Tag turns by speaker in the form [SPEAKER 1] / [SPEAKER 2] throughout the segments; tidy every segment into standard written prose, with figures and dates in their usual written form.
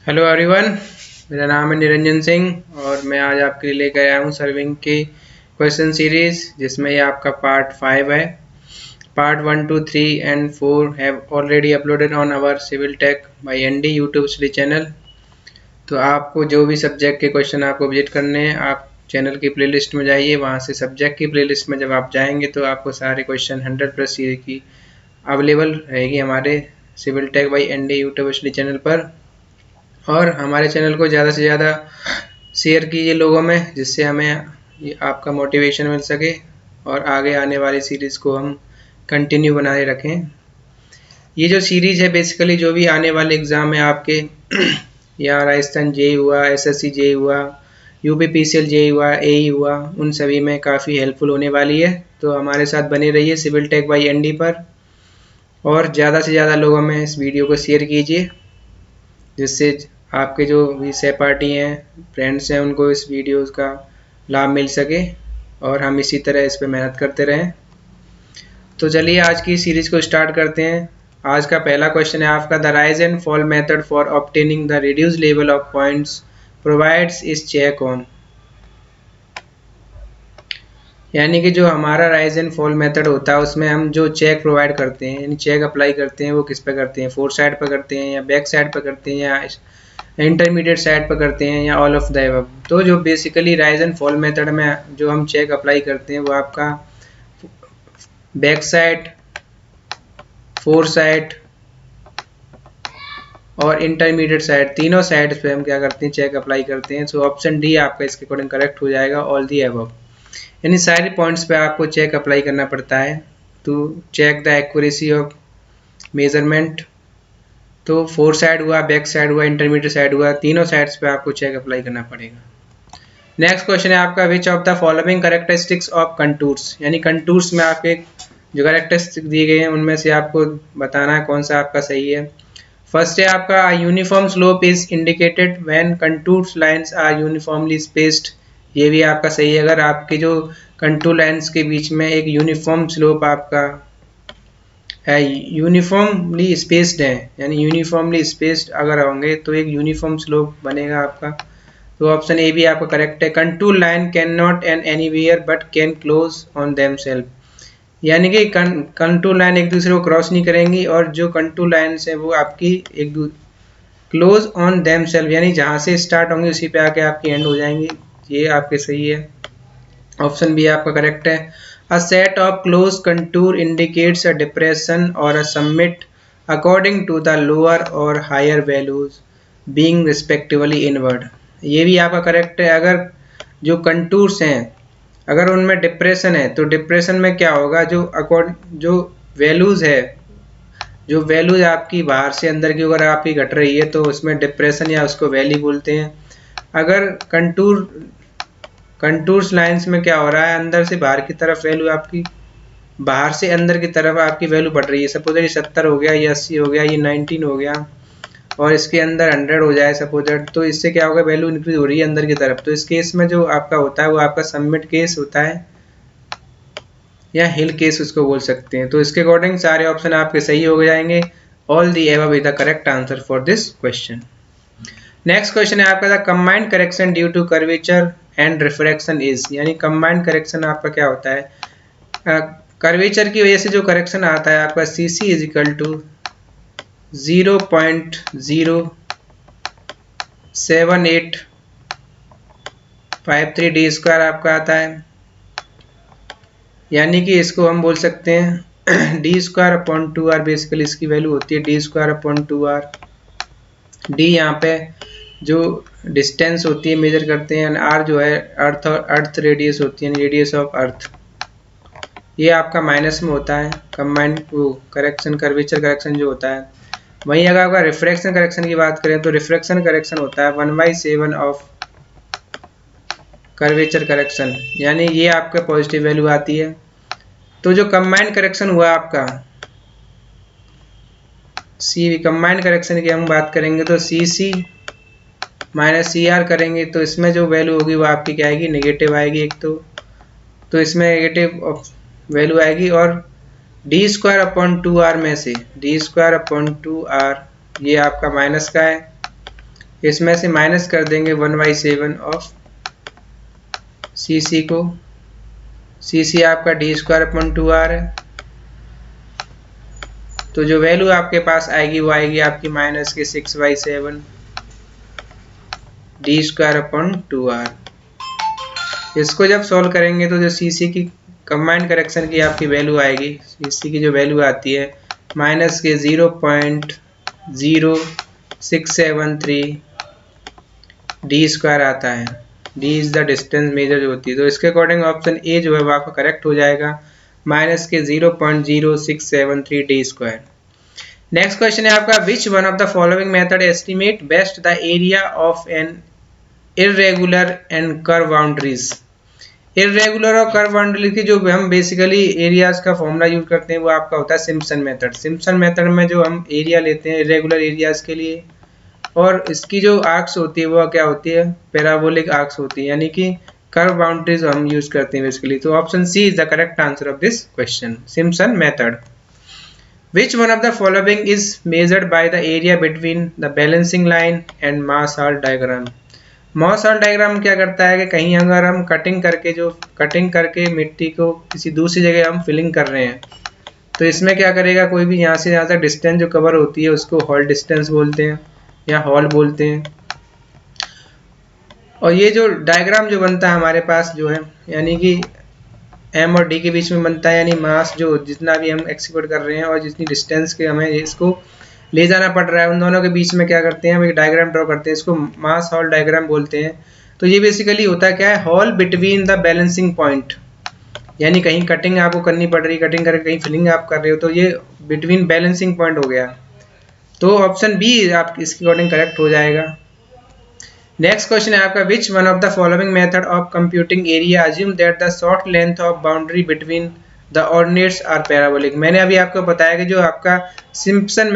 [SPEAKER 1] Hello everyone, मेरा नाम है निरंजन सिंह और मैं आज आपके लिए लेकर आया हूँ सर्विंग की क्वेश्चन सीरीज जिसमें ये आपका पार्ट 5 है। Part 1, 2, 3 and 4 have already uploaded on our civil tech by ND YouTube study channel. तो आपको जो भी सब्जेक्ट के क्वेश्चन आपको विजिट करने हैं, आप चैनल की प्लेलिस्ट में जाइए। वहाँ से सब्जेक्ट की प्लेलिस्ट में जब आप जाएंगे तो आपको सारे क्वेश्चन 100+ सीरीज की अवेलेबल रहेगी हमारे civil tech by ND YouTube study channel पर। और हमारे चैनल को ज़्यादा से ज़्यादा शेयर कीजिए लोगों में, जिससे हमें आपका मोटिवेशन मिल सके और आगे आने वाली सीरीज़ को हम कंटिन्यू बनाए रखें। ये जो सीरीज़ है बेसिकली जो भी आने वाले एग्ज़ाम है आपके या राजस्थान जेई हुआ, एसएससी जेई हुआ, यूपी पीसीएल जेई हुआ, एई हुआ, उन सभी में काफ़ी हेल्पफुल होने वाली है। तो हमारे साथ बने रहिए सिविल टेक बाय एनडी पर और ज़्यादा से ज़्यादा लोगों में इस वीडियो को शेयर कीजिए, जिससे आपके जो भी सहपाठी हैं, फ्रेंड्स हैं, उनको इस वीडियो का लाभ मिल सके और हम इसी तरह इस पर मेहनत करते रहें। तो चलिए आज की सीरीज़ को स्टार्ट करते हैं। आज का पहला क्वेश्चन है आपका, the rise and fall method for obtaining the reduce level of points provides इस चेक ऑन। यानी कि जो हमारा राइज एंड फॉल मेथड होता है उसमें हम जो चेक प्रोवाइड करते हैं, यानी चेक अप्लाई करते हैं, वो किस पे करते हैं, फोर साइड पर करते हैं या बैक साइड पर करते हैं या इंटरमीडिएट साइड पर करते हैं या ऑल ऑफ द अबव। तो जो basically rise and fall method में जो हम चेक अप्लाई करते हैं वो आपका बैक साइड, फोर साइड और इंटरमीडिएट साइड, तीनों साइड पे हम क्या करते हैं, चेक अप्लाई करते हैं। सो ऑप्शन डी आपका इसके अकॉर्डिंग करेक्ट हो जाएगा, ऑल दी अबव। यानी सारे पॉइंट्स पे आपको चेक अप्लाई करना पड़ता है to check the accuracy of measurement. तो फोर साइड हुआ, बैक साइड हुआ, इंटरमीडिएट साइड हुआ, तीनों साइड्स पे आपको चेक अप्लाई करना पड़ेगा। नेक्स्ट क्वेश्चन है आपका, which of the following characteristics of contours. यानी कंटूर्स में आपके जो कैरेक्टरिस्टिक दिए गए हैं उनमें से आपको बताना है कौन सा आपका सही है। फर्स्ट है आपका, uniform slope is indicated when contours lines are uniformly spaced. ये भी आपका सही है। अगर आपके जो कंटूर लाइंस के बीच में एक यूनिफॉर्म स्लोप आपका है, यूनिफॉर्मली स्पेस्ड है, यानी यूनिफॉर्मली स्पेस्ड अगर होंगे तो एक यूनिफॉर्म स्लोप बनेगा आपका। तो ऑप्शन ए भी आपका करेक्ट है। Contour line can not end anywhere but can close on themself. यानी कि कंटूर लाइन एक दूसरे को क्रॉस नहीं करेंगी और जो कंटूर लाइन्स है वो आपकी एक क्लोज ऑन देमसेल्फ, यानी जहाँ से स्टार्ट होंगे उसी पे आके आपकी एंड हो जाएंगी। ये आपके सही है, ऑप्शन बी आपका करेक्ट है। A set of closed contour indicates a depression or a summit according to the lower or higher values being respectively inward। ये भी आपका करेक्ट है। अगर जो कंटूर्स हैं अगर उनमें डिप्रेशन है तो डिप्रेशन में क्या होगा, जो वैल्यूज है, जो वैल्यूज आपकी बाहर से अंदर की अगर आपकी घट रही है तो उसमें डिप्रेशन या उसको वैली बोलते हैं। अगर कंटूर्स लाइंस में क्या हो रहा है, अंदर से बाहर की तरफ वैल्यू आपकी, बाहर से अंदर की तरफ आपकी वैल्यू बढ़ रही है। सपोज ये 70 हो गया, ये 80 हो गया, ये 19 हो गया और इसके अंदर 100 हो जाए सपोज, तो इससे क्या होगा, वैल्यू इंक्रीज हो रही है अंदर की तरफ। तो इस केस में जो आपका होता है वो आपका सबमिट केस होता है या हिल केस उसको बोल सकते हैं। तो इसके अकॉर्डिंग सारे ऑप्शन आपके सही हो जाएंगे। All the above is the correct answer for this question. Next question है आपका, the combined correction due to curvature and refraction is. यानी कंबाइंड करेक्शन आपका क्या होता है, कर्वेचर की वजह से जो करेक्शन आता है आपका CC is equal to 0.07853 D square आपका आता है। यानी कि इसको हम बोल सकते हैं D square upon 2r, basically इसकी वैल्यू होती है D square upon 2r। D यहाँ पे जो डिस्टेंस होती है मेजर करते हैं, आर जो है अर्थ रेडियस होती है, रेडियस ऑफ अर्थ, ये आपका माइनस में होता है कंबाइंड वो करेक्शन, कर्वेचर करेक्शन जो होता है। वहीं अगर आपका रिफ्रैक्शन करेक्शन की बात करें तो रिफ्रैक्शन करेक्शन होता है 1/7 ऑफ कर्वेचर करेक्शन, यानी ये आपका पॉजिटिव वैल्यू आती है। तो जो कंबाइंड करेक्शन हुआ आपका कंबाइंड करेक्शन की हम बात करेंगे तो CC माइनस CR करेंगे तो इसमें जो वैल्यू होगी वो आपकी क्या आएगी, नेगेटिव आएगी एक तो इसमें नेगेटिव वैल्यू आएगी। और डी स्क्वायर अपॉन 2r में से डी स्क्वायर अपॉन 2r ये आपका माइनस का है इसमें से माइनस कर देंगे 1/7 ऑफ सी को। सी आपका d²/2r है, तो जो वैल्यू आपके पास आएगी वो आएगी आपकी माइनस के 6/7 d²/2r। इसको जब सॉल्व करेंगे तो जो सी की कंबाइंड करेक्शन की आपकी वैल्यू आएगी, सी की जो वैल्यू आती है माइनस के 0.0673 d² आता है। d is the distance measure जो होती है, तो इसके अकॉर्डिंग ऑप्शन ए जो है वो आपका करेक्ट हो जाएगा, माइनस के 0.0673 d²। नेक्स्ट क्वेश्चन है आपका, which one of the following method estimate best the area of an irregular and curve boundaries. Irregular और कर्व बाउंड्री की जो हम बेसिकली एरियाज का फॉर्मूला यूज करते हैं वो आपका होता है सिम्पसन मेथड। सिम्पसन मेथड में जो हम एरिया लेते हैं इर्रेगुलर एरियाज के लिए, और इसकी जो आर्क्स होती है वो क्या होती है, पैराबोलिक आर्क्स होती है, यानी कि कर्व बाउंड्रीज हम यूज करते हैं बेसिकली। तो option C is the correct answer of this question, Simpson method. Which one of the following is measured by the area between the balancing line and Moss Hall diagram? Moss Hall diagram क्या करता है कि कहीं अगर हम cutting करके मिट्टी को किसी दूसरी जगह हम फिलिंग कर रहे हैं, तो इसमें क्या करेगा, कोई भी यहाँ से डिस्टेंस जो कवर होती है उसको हॉल डिस्टेंस बोलते हैं या हॉल बोलते हैं। और ये जो डायग्राम जो बनता है हमारे पास जो है, यानी कि एम और डी के बीच में बनता है, यानी मास जो जितना भी हम एक्सिक्यूट कर रहे हैं और जितनी डिस्टेंस के हमें इसको ले जाना पड़ रहा है उन दोनों के बीच में क्या करते हैं, हम एक डायग्राम ड्रॉ करते हैं, इसको मास हॉल डायग्राम बोलते हैं। तो ये बेसिकली होता क्या है, hall between the balancing point, यानी कहीं कटिंग आपको करनी पड़ रही, कटिंग करके कहीं फिलिंग आप कर रहे हो, तो ये बिटवीन बैलेंसिंग पॉइंट हो गया। तो ऑप्शन बी आप इसके अकॉर्डिंग करेक्ट हो जाएगा। नेक्स्ट क्वेश्चन है आपका, which one of the following method of computing area assume that the short length of boundary between the ordinates are parabolic. मैंने अभी आपको बताया कि जो आपका सिम्पसन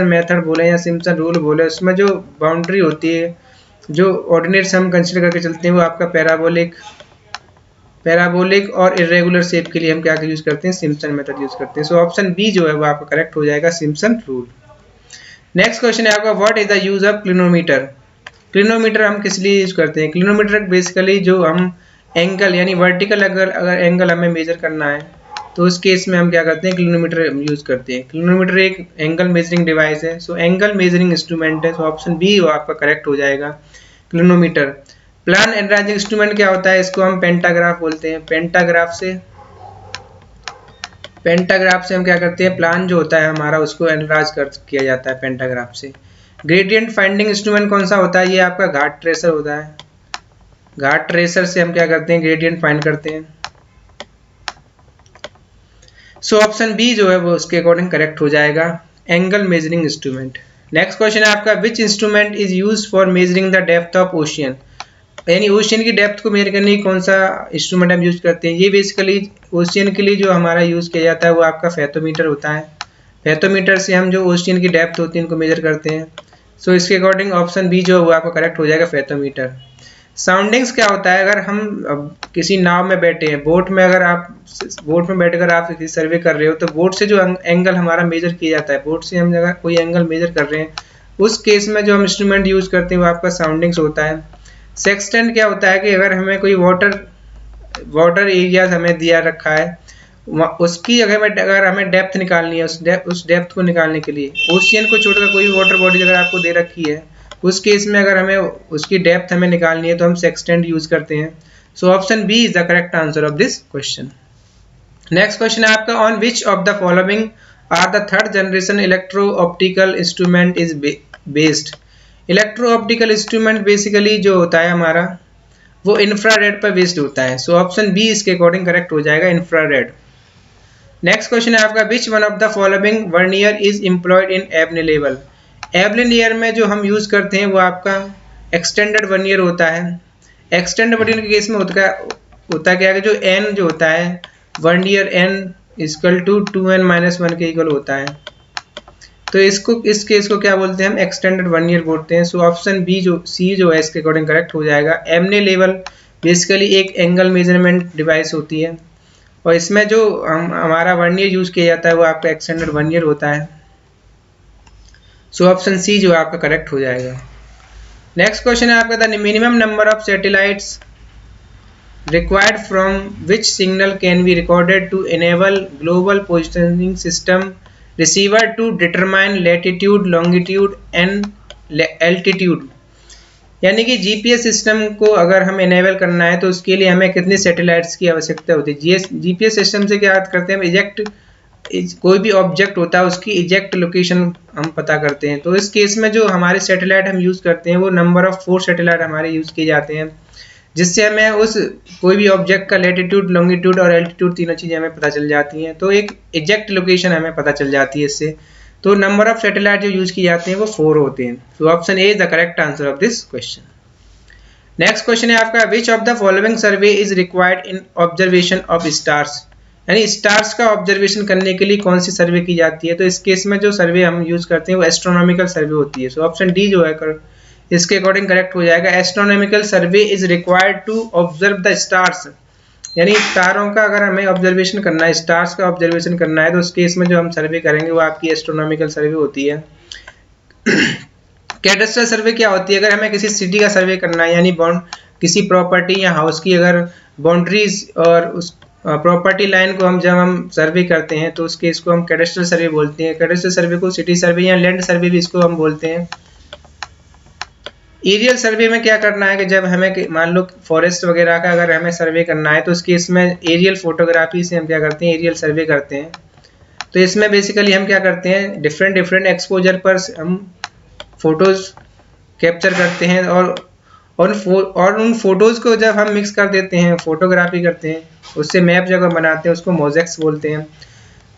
[SPEAKER 1] मेथड बोले या सिम्पसन रूल बोले, उसमें जो बाउंड्री होती है, जो ऑर्डिनेट्स हम कंसीडर करके चलते हैं वो आपका पैराबोलिक और इरेगुलर शेप के लिए हम क्या यूज करते हैं, सिम्पसन मेथड यूज करते हैं। सो ऑप्शन बी जो है वो आपका करेक्ट हो जाएगा, सिम्पसन रूल। नेक्स्ट क्वेश्चन है आपका, what is the use of clinometer. Clinometer हम किस लिए यूज करते हैं, क्लिनोमीटर बेसिकली जो हम एंगल यानी वर्टिकल अगर एंगल हमें मेजर करना है तो उस केस में हम क्या करते हैं, क्लिनोमीटर यूज करते हैं। क्लिनोमीटर एक एंगल मेजरिंग डिवाइस है, सो एंगल मेजरिंग इंस्ट्रूमेंट है, सो ऑप्शन बी आपका करेक्ट हो जाएगा, क्लिनोमीटर। प्लान एनलार्जिंग इंस्ट्रूमेंट क्या होता है, इसको हम पेंटाग्राफ बोलते हैं। पेंटाग्राफ से हम क्या करते हैं, प्लान जो होता है हमारा उसको एनलार्ज किया जाता है पेंटाग्राफ से। ग्रेडियंट फाइंडिंग इंस्ट्रूमेंट कौन सा होता है, ये आपका घाट ट्रेसर होता है। घाट ट्रेसर से हम क्या करते हैं, ग्रेडियंट फाइंड करते हैं। सो ऑप्शन बी जो है वो उसके अकॉर्डिंग करेक्ट हो जाएगा, angle measuring instrument. Next question है आपका, which instrument is use for measuring the depth of ocean. यानी ओशियन की डेप्थ को मेजर करने की कौन सा इंस्ट्रूमेंट हम यूज करते हैं, ये बेसिकली ओशियन के लिए जो हमारा यूज किया जाता है वो आपका फेथोमीटर होता है। फेथोमीटर से हम जो ओशियन की डेप्थ होती है उनको मेजर करते हैं। सो इसके अकॉर्डिंग ऑप्शन बी जो है वो आपका करेक्ट हो जाएगा, फेथोमीटर। साउंडिंग्स क्या होता है, अगर हम किसी नाव में बैठे हैं, बोट में बैठकर आप किसी सर्वे कर रहे हो, तो बोट से जो एंगल हमारा मेजर किया जाता है, बोट से हम अगर कोई एंगल मेजर कर रहे हैं, उस केस में जो हम इंस्ट्रूमेंट यूज करते हैं वो आपका साउंडिंग्स होता है। सेक्सटेंट क्या होता है कि अगर हमें कोई वाटर एरिया हमें दिया रखा है, उसकी अगर हमें डेप्थ निकालनी है, उस डेप्थ को निकालने के लिए ओशियन को छोड़कर कोई वाटर बॉडी अगर आपको दे रखी है, उस केस में अगर हमें उसकी डेप्थ हमें निकालनी है तो हम सेक्सटेंट यूज करते हैं। So option B is the correct answer of this question. Next question है आपका, on which of the following are the third generation electro optical instrument is based. Electro optical instrument basically जो होता है हमारा वो infrared पर based होता है। सो ऑप्शन बी इसके अकॉर्डिंग करेक्ट हो जाएगा, इंफ्रारेड। नेक्स्ट क्वेश्चन है आपका, which one of the following vernier is employed in Abney level. Abney layer में जो हम यूज करते हैं वो आपका एक्सटेंडेड वर्नियर होता है। एक्सटेंडेड वर्नियर के केस में होता क्या है, जो एन जो होता है vernier N equal to 2n-1 के इक्वल होता है, तो इस केस को क्या बोलते हैं, हम एक्सटेंडेड वर्नियर बोलते हैं। सो ऑप्शन बी जो सी जो है इसके अकॉर्डिंग करेक्ट हो जाएगा। एबने लेवल बेसिकली एक एंगल मेजरमेंट डिवाइस होती है, और इसमें जो हमारा वर्नियर यूज किया जाता है वो आपका एक्सटेंडेड वर्नियर होता है। सो ऑप्शन सी जो आपका करेक्ट हो जाएगा। नेक्स्ट क्वेश्चन है आपका the minimum number of satellites required from which signal can be recorded to enable global positioning system receiver to determine latitude, longitude and altitude। यानी कि जीपीएस सिस्टम को अगर हम इनेबल करना है तो उसके लिए हमें कितनी सैटेलाइट्स की आवश्यकता होती है। जीपीएस सिस्टम से क्या करते हैं, इजेक्ट कोई भी ऑब्जेक्ट होता है उसकी इजेक्ट लोकेशन हम पता करते हैं। तो इस केस में जो हमारे सैटेलाइट हम यूज़ करते हैं वो नंबर ऑफ 4 सैटेलाइट हमारे यूज़ किए जाते हैं, जिससे हमें उस कोई भी ऑब्जेक्ट का लैटिट्यूड, लॉन्गिट्यूड और एल्टीट्यूड तीनों चीज़ें हमें पता चल जाती हैं। तो एक एग्जैक्ट लोकेशन हमें पता चल जाती है इससे। तो नंबर ऑफ सैटेलाइट जो यूज़ किए जाते हैं वो 4 होते हैं। तो option A is the correct answer of this question. Next question है आपका which of the following survey is required in observation of stars. यानी स्टार्स का ऑब्जर्वेशन करने के लिए कौन सी सर्वे की जाती है। तो इस केस में जो सर्वे हम यूज़ करते हैं वो एस्ट्रोनॉमिकल सर्वे होती है। सो ऑप्शन डी जो है इसके अकॉर्डिंग करेक्ट हो जाएगा। Astronomical survey is required to observe the stars. यानी तारों का अगर हमें ऑब्जर्वेशन करना है, स्टार्स का ऑब्जर्वेशन करना है, तो उस केस में जो हम सर्वे करेंगे वो आपकी एस्ट्रोनॉमिकल सर्वे होती है। कैडेस्ट्रल सर्वे क्या होती है, अगर हमें किसी सिटी का सर्वे करना है, यानी किसी प्रॉपर्टी या हाउस की अगर बाउंड्रीज और उस प्रॉपर्टी लाइन को जब हम सर्वे करते हैं तो उस केस को हम कैडेस्ट्रल सर्वे बोलते हैं। कैडेस्ट्रल सर्वे को सिटी सर्वे या लैंड सर्वे भी इसको हम बोलते हैं। एरियल सर्वे में क्या करना है कि जब हमें मान लो फॉरेस्ट वगैरह का अगर हमें सर्वे करना है तो उसके इसमें एरियल फोटोग्राफी से हम क्या करते हैं, एरियल सर्वे करते हैं। तो इसमें बेसिकली हम क्या करते हैं, डिफरेंट एक्सपोजर पर हम फोटोज कैप्चर करते हैं और उन फोटोज को जब हम मिक्स कर देते हैं, फोटोग्राफी करते हैं, उससे मैप जगह बनाते हैं, उसको मोजेक्स बोलते हैं।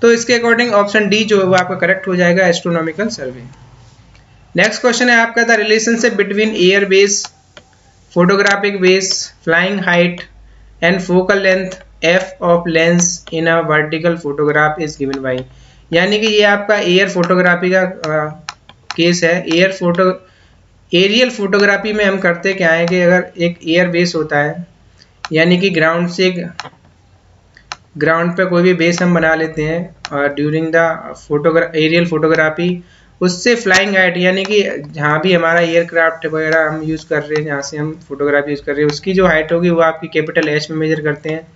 [SPEAKER 1] तो इसके अकॉर्डिंग ऑप्शन डी जो है वो आपका करेक्ट हो जाएगा, एस्ट्रोनॉमिकल सर्वे। नेक्स्ट क्वेश्चन है आपका the relationship between air base, photographic base, flying height and focal length F of lens in a vertical photograph is given by. यानी कि ये आपका एयर फोटोग्राफी का केस है। एरियल फोटोग्राफी में हम करते क्या है कि अगर एक एयर बेस होता है, यानी कि ग्राउंड पे कोई भी बेस हम बना लेते हैं और ड्यूरिंग द एरियल फोटोग्राफी उससे फ्लाइंग हाइट, यानी कि जहाँ भी हमारा एयरक्राफ्ट वगैरह हम यूज़ कर रहे हैं, जहाँ से हम फोटोग्राफी यूज़ कर रहे हैं, उसकी जो हाइट होगी वो आपकी कैपिटल एच में मेजर करते हैं।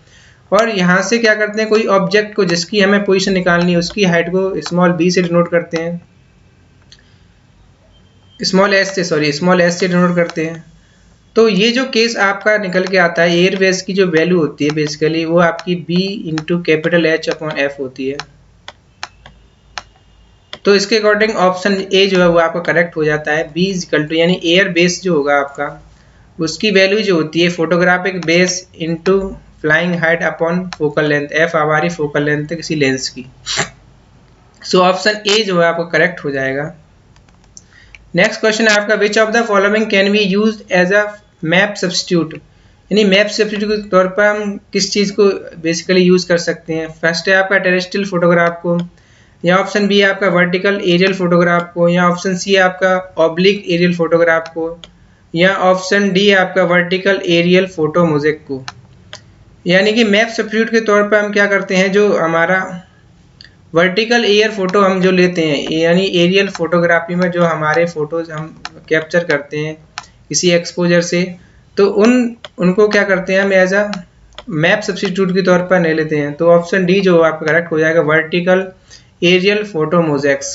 [SPEAKER 1] और यहाँ से क्या करते हैं, कोई ऑब्जेक्ट को जिसकी हमें पोजीशन निकालनी है उसकी हाइट को स्मॉल बी से डिनोट करते हैं, स्मॉल एस से डिनोट करते हैं। तो ये जो केस आपका निकल के आता है, एयर बेस की जो वैल्यू होती है बेसिकली वो आपकी B into capital H upon F होती है। तो इसके अकॉर्डिंग ऑप्शन ए जो है वो आपका करेक्ट हो जाता है। बी इज इक्वल टू, यानी एयर बेस जो होगा आपका उसकी वैल्यू जो होती है photographic base into flying height upon focal length, F हमारी फोकल लेंथ है किसी लेंस की। सो ऑप्शन ए जो है आपका करेक्ट हो जाएगा। नेक्स्ट क्वेश्चन है आपका which of the following can be use as a map substitute. यानी मैप सब्स्टिट्यूट के तौर पर हम किस चीज़ को बेसिकली यूज कर सकते हैं। फर्स्ट है आपका टेरेस्ट्रियल फोटोग्राफ को, या ऑप्शन बी है आपका वर्टिकल एरियल फोटोग्राफ को, या ऑप्शन सी है आपका ऑब्लिक एरियल फोटोग्राफ को, या ऑप्शन डी है आपका वर्टिकल एरियल फोटो मोजेक को। यानी कि मैप सब्स्टिट्यूट के तौर पर हम क्या करते हैं, जो हमारा वर्टिकल एयर फोटो हम जो लेते हैं, यानी एरियल फोटोग्राफी में जो हमारे फोटोज हम कैप्चर करते हैं किसी एक्सपोजर से, तो उनको क्या करते हैं हम एज अ मैप सब्स्टिट्यूट के तौर पर ले लेते हैं। तो ऑप्शन डी जो आपका करेक्ट हो जाएगा, vertical aerial photo mosaics.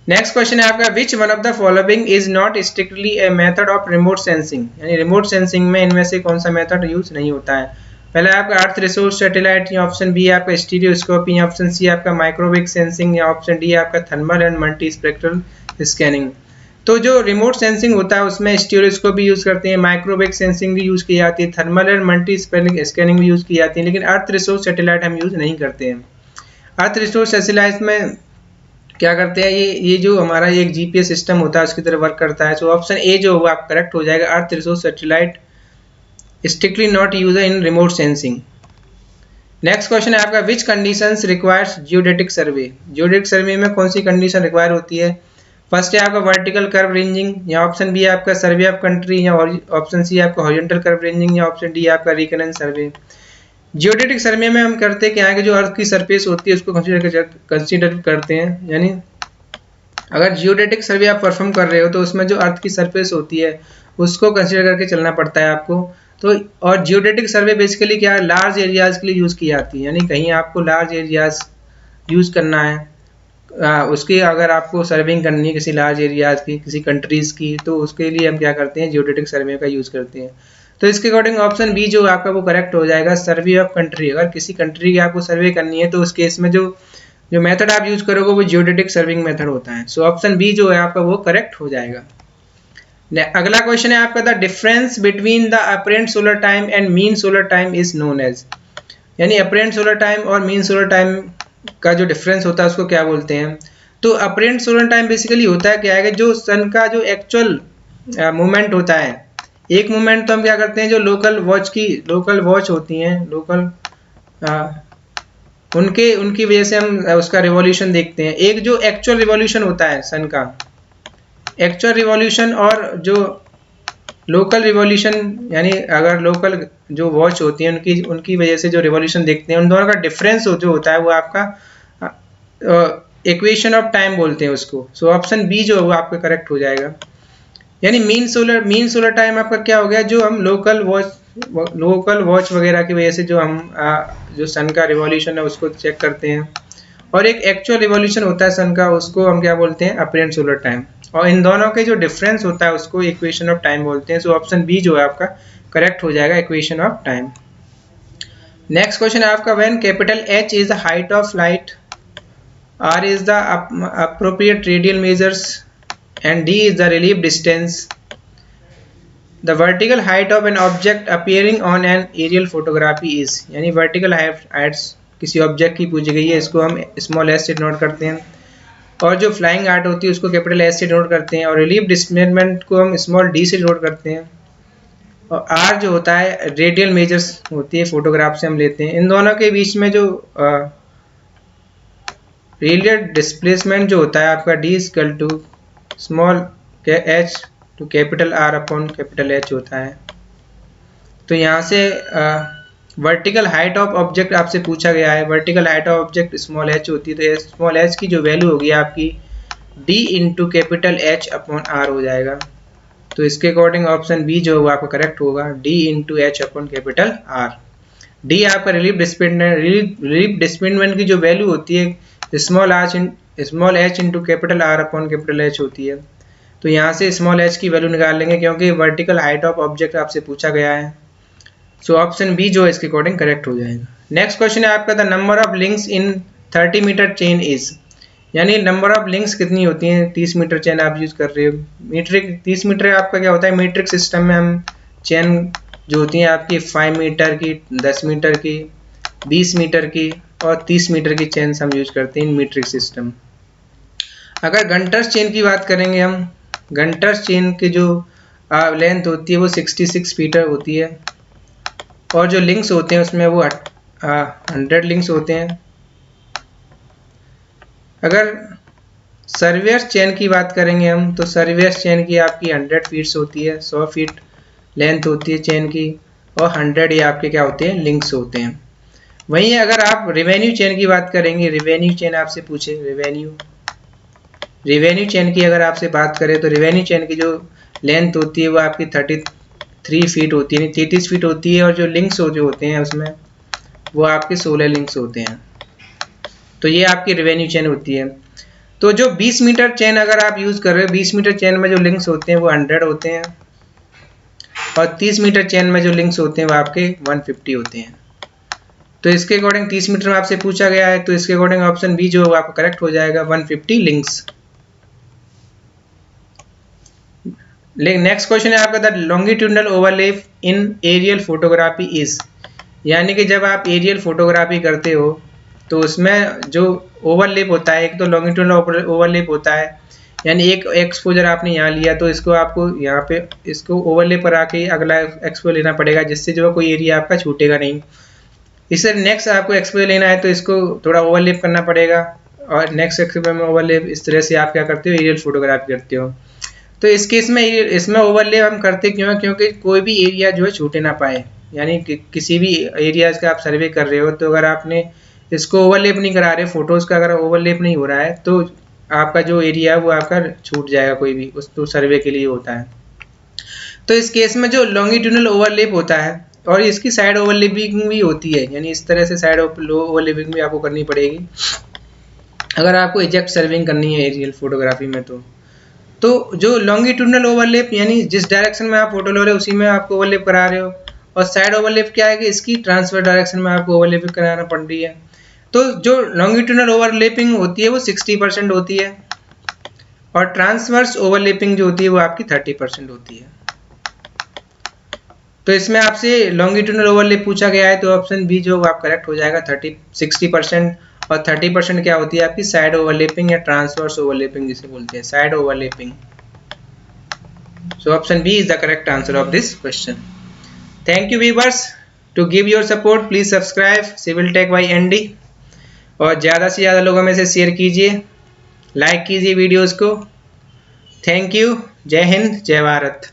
[SPEAKER 1] Next question है आपका which one of the following is not strictly a method of remote sensing. यानी रिमोट सेंसिंग में इनमें से कौन सा मेथड यूज नहीं होता है। पहला आपका अर्थ रिसोर्स सैटेलाइट, या ऑप्शन बी आपका स्टीरियोस्कोपी, या ऑप्शन सी आपका माइक्रोवेव सेंसिंग, या ऑप्शन डी आपका thermal and multi spectral scanning. तो जो रिमोट सेंसिंग होता है उसमें स्टीरियोस्कोपी यूज करते हैं, माइक्रोवेव सेंसिंग भी यूज की जाती है, थर्मल एंड मल्टी स्कैनिंग भी यूज की जाती है, लेकिन अर्थ रिसोर्स सैटेलाइट हम यूज नहीं करते हैं। अर्थ रिसोर्स सैटेलाइट में क्या करते हैं, ये जो हमारा एक जीपीएस सिस्टम होता है उसकी तरह वर्क करता है। सो ऑप्शन ए जो होगा आप करेक्ट हो जाएगा, earth resource satellite strictly not use in remote sensing. Next question है आपका which conditions requires geodetic survey. Geodetic survey में कौन सी कंडीशन रिक्वायर होती है। फर्स्ट है आपका वर्टिकल कर्व रेंजिंग, या ऑप्शन बी है आपका सर्वे ऑफ कंट्री, या ऑप्शन सी आपका हॉरिजॉन्टल कर्व रेंजिंग, या ऑप्शन डी आपका रिकरेंस सर्वे। जियोडेटिक सर्वे में हम करते क्या है कि जो अर्थ की सरफेस होती है उसको कंसीडर करते हैं, यानी अगर जियोडेटिक सर्वे आप परफॉर्म कर रहे हो तो उसमें जो अर्थ की सरफेस होती है उसको कंसीडर करके चलना पड़ता है आपको। तो और जियोडेटिक सर्वे बेसिकली क्या है, लार्ज एरियाज के लिए यूज़ की जाती है, यानी कहीं आपको लार्ज एरियाज यूज़ करना है, उसकी अगर आपको सर्विंग करनी है किसी लार्ज एरियाज की, किसी कंट्रीज़ की, तो उसके लिए हम क्या करते हैं, जियोडेटिक सर्वे का यूज़ करते हैं। तो इसके अकॉर्डिंग ऑप्शन बी जो आपका वो करेक्ट हो जाएगा, सर्वे ऑफ कंट्री। अगर किसी कंट्री की आपको सर्वे करनी है तो उस केस में जो मेथड आप यूज करोगे वो जियोडेटिक सर्विंग मेथड होता है। सो ऑप्शन बी जो है आपका वो करेक्ट हो जाएगा। अगला क्वेश्चन है आपका, the difference between the apparent solar time and mean solar time is known as, यानी अपरेंट सोलर टाइम और मीन सोलर टाइम का जो डिफरेंस होता है उसको क्या बोलते हैं। तो अपरेंट सोलर टाइम बेसिकली होता है क्या है, जो सन का जो एक्चुअल मूवमेंट होता है, एक मूवमेंट तो हम क्या करते हैं, जो लोकल वॉच होती हैं, लोकल उनकी वजह से हम उसका रिवॉल्यूशन देखते हैं। एक जो एक्चुअल रिवॉल्यूशन होता है सन का, एक्चुअल रिवॉल्यूशन, और जो लोकल रिवॉल्यूशन, यानी अगर लोकल जो वॉच होती है उनकी वजह से जो रिवॉल्यूशन देखते हैं, उन दोनों का डिफरेंस जो होता है वो आपका इक्वेशन ऑफ टाइम बोलते हैं उसको। सो ऑप्शन बी जो है वो आपका करेक्ट हो जाएगा। यानी मीन सोलर टाइम आपका क्या हो गया, जो हम लोकल वॉच वगैरह की वजह से जो हम जो सन का रिवॉल्यूशन है उसको चेक करते हैं, और एक एक्चुअल रिवॉल्यूशन होता है सन का, उसको हम क्या बोलते हैं, अपरेंट सोलर टाइम, और इन दोनों के जो डिफरेंस होता है उसको इक्वेशन ऑफ टाइम बोलते हैं। सो ऑप्शन बी जो है आपका करेक्ट हो जाएगा, equation of time. Next question है आपका, when capital H is the height of light, R is the appropriate radial measures and d is the relief distance, the vertical height of an object appearing on an aerial photography is, यानी vertical heights किसी object की पूछी गई है, इसको हम small S से note करते हैं, और जो फ्लाइंग आर्ट होती है उसको कैपिटल एस से नोट करते हैं, और रिलीफ डिस्प्लेसमेंट को हम स्मॉल डी से नोट करते हैं, और आर जो होता है रेडियल मेजर्स होती है, फोटोग्राफ से हम लेते हैं। इन दोनों के बीच में जो रेडियल डिस्प्लेसमेंट जो होता है आपका D equal to small H to capital R upon capital H होता है। तो यहाँ से वर्टिकल हाइट ऑफ ऑब्जेक्ट आपसे पूछा गया है, vertical height of object small H होती है, तो स्मॉल एच की जो वैल्यू होगी आपकी D into capital H upon R हो जाएगा। तो इसके अकॉर्डिंग ऑप्शन बी जो होगा आपका करेक्ट होगा, D into H upon capital R. D आपका रिलीफ डिस्प्लेसमेंट की जो वैल्यू होती है small H into capital R upon capital H होती है। तो यहाँ से स्मॉल एच की वैल्यू निकाल लेंगे क्योंकि वर्टिकल हाइट ऑफ ऑब्जेक्ट आपसे पूछा गया है। सो ऑप्शन बी जो है इसके अकॉर्डिंग करेक्ट हो जाएगा। नेक्स्ट क्वेश्चन है आपका, the number of links in 30 meter chain is, यानी नंबर ऑफ लिंक्स कितनी होती हैं, 30 मीटर चेन आप यूज कर रहे हो। मीट्रिक 30 मीटर आपका क्या होता है, मीट्रिक सिस्टम में हम चेन जो होती है आपकी 5 मीटर की, 10 मीटर की, 20 मीटर की और 30 मीटर की चेन हम यूज करते हैं इन मीट्रिक सिस्टम। अगर गंटर्स चेन की बात करेंगे हम, गंटर्स चेन की जो लेंथ होती है वो 66 मीटर होती है, और जो लिंक्स होते हैं उसमें वो 100 लिंक्स होते हैं। अगर सर्वियर्स चेन की बात करेंगे हम, तो सर्वियर्स चेन की आपकी 100 फीट्स होती है, 100 फीट लेंथ होती है चेन की, और 100 ये आपके क्या होते हैं, लिंक्स होते हैं। वहीं अगर आप रेवेन्यू चेन की बात करेंगे, रेवेन्यू चेन आपसे पूछे, रेवेन्यू चेन की अगर आपसे बात करें तो रेवेन्यू चेन की जो लेंथ होती है वो आपकी 33 फीट होती है, 33 फीट होती है, और जो लिंक्स जो होते हैं उसमें वो आपके 16 लिंक्स होते हैं। तो ये आपकी रेवेन्यू चेन होती है। तो जो 20 मीटर चेन अगर आप यूज कर रहे हो, 20 मीटर चेन में जो लिंक्स होते हैं वो 100 होते हैं, और 30 मीटर चेन में जो लिंक्स होते हैं वो आपके 150 होते हैं। तो इसके अकॉर्डिंग 30 मीटर में आपसे पूछा गया है, तो इसके अकॉर्डिंग ऑप्शन बी जो आपका करेक्ट हो जाएगा, 150 लिंक्स। नेक्स्ट क्वेश्चन है आपका, the longitudinal overlap in aerial photography is, यानी कि जब आप एरियल फोटोग्राफी करते हो तो उसमें जो ओवरलैप होता है, एक तो लॉन्गिट्यूडनल ओवरलैप होता है, यानी एक एक्सपोजर आपने यहाँ लिया तो इसको आपको यहाँ पे इसको ओवरलैप करा के अगला एक्सपोजर लेना पड़ेगा, जिससे जो कोई एरिया आपका छूटेगा नहीं। इससे नेक्स्ट आपको एक्सपोजर लेना है तो इसको थोड़ा ओवरलैप करना पड़ेगा, और नेक्स्ट एक्सपोजर में ओवरलैप, इस तरह से आप क्या करते हो, एरियल फोटोग्राफी करते हो। तो इस केस में इसमें ओवरलैप हम करते क्यों है, क्योंकि कोई भी एरिया जो है छूटे ना पाए, यानी कि किसी भी एरियाज का आप सर्वे कर रहे हो तो अगर आपने इसको ओवरलैप नहीं करा रहे, फोटोज का अगर ओवरलैप नहीं हो रहा है तो आपका जो एरिया है वो आपका छूट जाएगा, कोई भी उस तो सर्वे के लिए होता है। तो इस केस में जो लॉन्गिट्यूडनल ओवरलैप होता है और इसकी साइड ओवरलैपिंग भी होती है, यानी इस तरह से साइड ओवरलैपिंग भी आपको करनी पड़ेगी अगर आपको एग्जैक्ट सर्विंग करनी है एरियल फोटोग्राफी में। तो जो लॉन्गिट्यूडनल ओवरलैप यानी जिस डायरेक्शन में आप फोटो ले रहे हो उसी में आपको ओवरलैप करा रहे हो, और साइड ओवरलैप क्या है कि इसकी ट्रांसफर डायरेक्शन में आपको ओवरलैप कराना पड़ रही है। तो जो लॉन्गिट्यूडनल ओवरलैपिंग होती है वो 60% होती है, और ट्रांसवर्स ओवरलैपिंग जो होती है वो आपकी 30% होती है। तो इसमें आपसे लॉन्गिट्यूडनल ओवरलैप पूछा गया है, तो ऑप्शन बी जो आप करेक्ट हो जाएगा 60%, और 30% क्या होती है आपकी साइड ओवरलैपिंग या ट्रांसवर्स ओवरलैपिंग जिसे बोलते हैं, side overlapping. So option B is the correct answer of this question. Thank you viewers. To give your support, please subscribe Civil Tech by ND, और ज़्यादा से ज़्यादा लोगों में से शेयर कीजिए, लाइक कीजिए वीडियोस को। Thank you. जय हिंद, जय भारत।